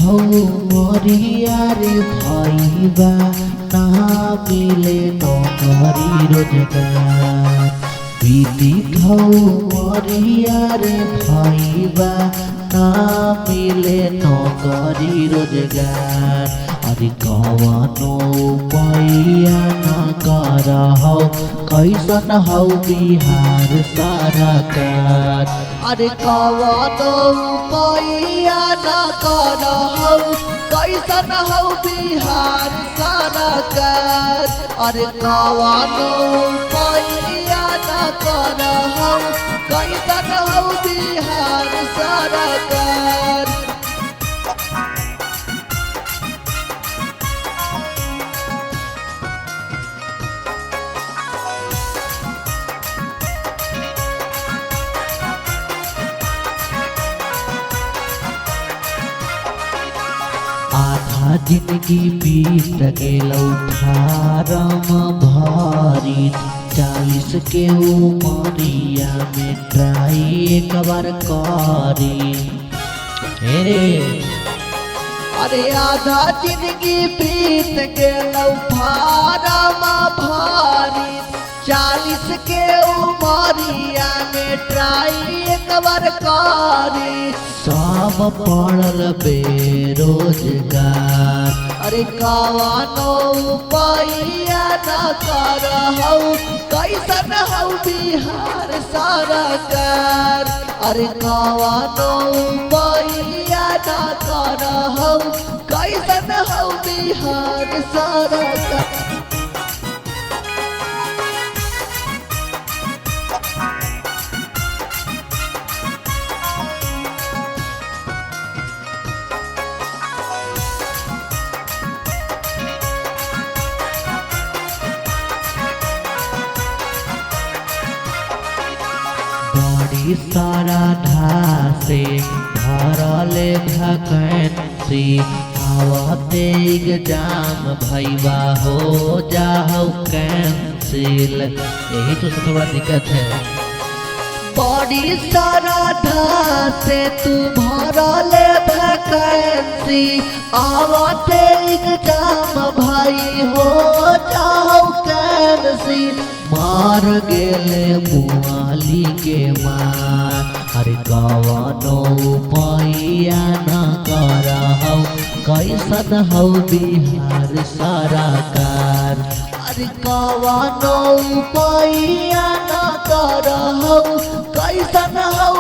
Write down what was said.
हौ मरियारे भैबा ना मिले नौकरी रोजगार पीड़ित हौ मरियारे भैबा ना मिले नौकरी रोजगार अरे कवनो पैया न कर हौ कैसन हौ बिहार सरकार अरे कवनो पैया न कर हौ कैसन हौ बिहार सरकार अरे कवनो पैया न कर हौ कैसन हौ बिहार सरकार आधा जिंदगी बीत गेलौ फारम भरी 40 के उमरिया में ट्राई एक बार करी अरे आधा जिंदगी बीत गेलौ फारम भरी 40 के उमरिया में ट्राई एक बार करी सब पड़ल बेरोजगार अरे कवनो पैया न कर हौ कैसन हौ बिहार सरकार अरे कवनो पैया न कर हौ कैसन हौ बिहार सरकार बड़ी सारा ढासे भरले भैकेंसी आवते एग्जाम भैया हो जाओ कैंसिल यही तो सबसे बड़ा दिक्कत है बड़ी सारा ढासे तू भरले भैकेंसी आवते एग्जाम भाई हो जाओ कैंसिल मार गेले मुआली के मार अरे कवनो पैया न कर हौ कैसन हौ बिहार सरकार अरे कवनो पैया न कर हौ कैसन हौ